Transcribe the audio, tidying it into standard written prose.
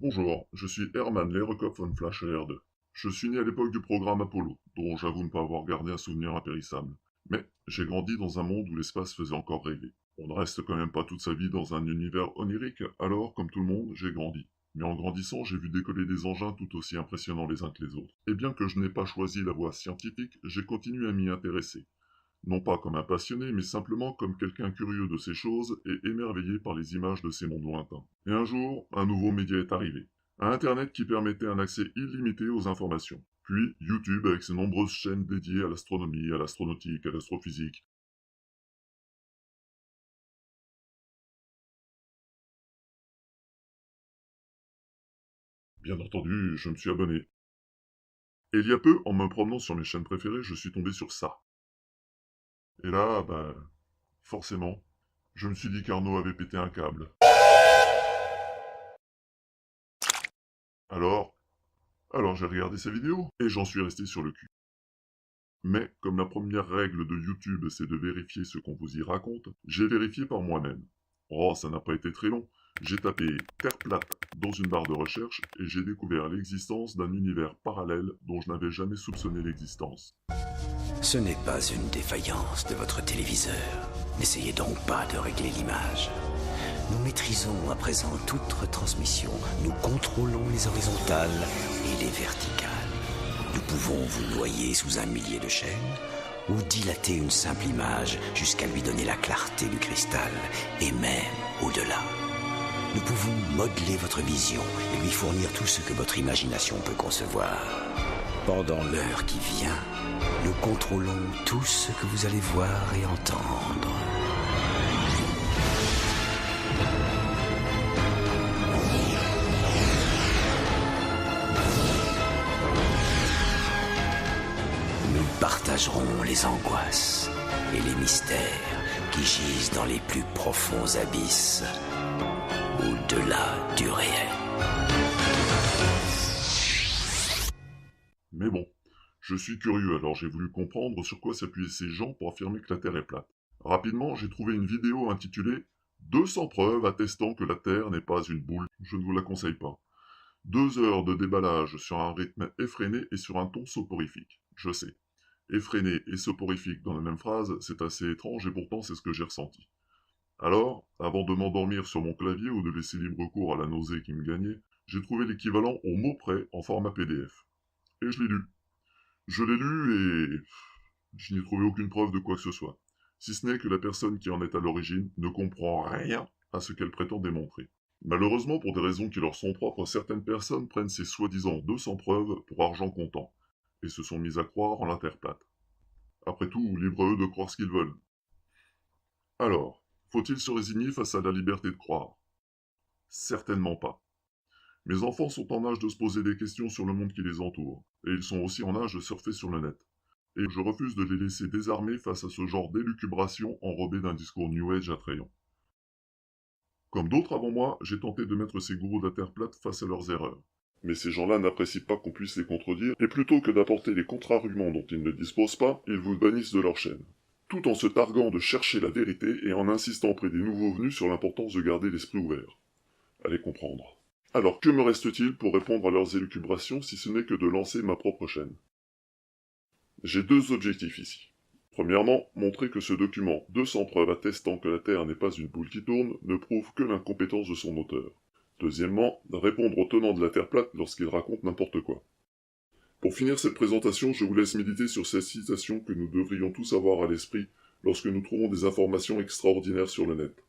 Bonjour, je suis Hermann Lehrerkopf von Flaschelerde. Je suis né à l'époque du programme Apollo, dont j'avoue ne pas avoir gardé un souvenir impérissable. Mais j'ai grandi dans un monde où l'espace faisait encore rêver. On ne reste quand même pas toute sa vie dans un univers onirique, alors, comme tout le monde, j'ai grandi. Mais en grandissant, j'ai vu décoller des engins tout aussi impressionnants les uns que les autres. Et bien que je n'ai pas choisi la voie scientifique, j'ai continué à m'y intéresser. Non pas comme un passionné, mais simplement comme quelqu'un curieux de ces choses et émerveillé par les images de ces mondes lointains. Et un jour, un nouveau média est arrivé. Un Internet qui permettait un accès illimité aux informations. Puis YouTube avec ses nombreuses chaînes dédiées à l'astronomie, à l'astronautique, à l'astrophysique. Bien entendu, je me suis abonné. Et il y a peu, en me promenant sur mes chaînes préférées, je suis tombé sur ça. Et là, forcément, je me suis dit qu'Arnaud avait pété un câble. Alors, alors j'ai regardé sa vidéo et j'en suis resté sur le cul. Mais, comme la première règle de YouTube, c'est de vérifier ce qu'on vous y raconte, j'ai vérifié par moi-même. Oh, ça n'a pas été très long. J'ai tapé Terre plate dans une barre de recherche et j'ai découvert l'existence d'un univers parallèle dont je n'avais jamais soupçonné l'existence. Ce n'est pas une défaillance de votre téléviseur. N'essayez donc pas de régler l'image. Nous maîtrisons à présent toute retransmission. Nous contrôlons les horizontales et les verticales. Nous pouvons vous noyer sous un millier de chaînes ou dilater une simple image jusqu'à lui donner la clarté du cristal et même au-delà. Nous pouvons modeler votre vision et lui fournir tout ce que votre imagination peut concevoir. Pendant l'heure qui vient, nous contrôlons tout ce que vous allez voir et entendre. Nous partagerons les angoisses et les mystères qui gisent dans les plus profonds abysses, au-delà du réel. Mais bon, je suis curieux alors j'ai voulu comprendre sur quoi s'appuyaient ces gens pour affirmer que la Terre est plate. Rapidement, j'ai trouvé une vidéo intitulée 200 preuves attestant que la Terre n'est pas une boule. Je ne vous la conseille pas. 2 heures de déballage sur un rythme effréné et sur un ton soporifique. Je sais. Effréné et soporifique dans la même phrase, c'est assez étrange et pourtant c'est ce que j'ai ressenti. Alors, avant de m'endormir sur mon clavier ou de laisser libre cours à la nausée qui me gagnait, j'ai trouvé l'équivalent au mot près en format PDF. Et je l'ai lu. Je l'ai lu et je n'y ai trouvé aucune preuve de quoi que ce soit. Si ce n'est que la personne qui en est à l'origine ne comprend rien à ce qu'elle prétend démontrer. Malheureusement, pour des raisons qui leur sont propres, certaines personnes prennent ces soi-disant 200 preuves pour argent comptant, et se sont mis à croire en la Terre plate. Après tout, libre à eux de croire ce qu'ils veulent. Alors, faut-il se résigner face à la liberté de croire? Certainement pas. Mes enfants sont en âge de se poser des questions sur le monde qui les entoure, et ils sont aussi en âge de surfer sur le net. Et je refuse de les laisser désarmés face à ce genre d'élucubration enrobée d'un discours New Age attrayant. Comme d'autres avant moi, j'ai tenté de mettre ces gourous de la Terre plate face à leurs erreurs. Mais ces gens-là n'apprécient pas qu'on puisse les contredire, et plutôt que d'apporter les contre-arguments dont ils ne disposent pas, ils vous bannissent de leur chaîne. Tout en se targuant de chercher la vérité et en insistant auprès des nouveaux venus sur l'importance de garder l'esprit ouvert. Allez comprendre. Alors que me reste-t-il pour répondre à leurs élucubrations si ce n'est que de lancer ma propre chaîne? J'ai 2 objectifs ici. Premièrement, montrer que ce document, 200 preuves attestant que la Terre n'est pas une boule qui tourne, ne prouve que l'incompétence de son auteur. Deuxièmement, répondre aux tenants de la Terre plate lorsqu'ils racontent n'importe quoi. Pour finir cette présentation, je vous laisse méditer sur cette citation que nous devrions tous avoir à l'esprit lorsque nous trouvons des informations extraordinaires sur le net.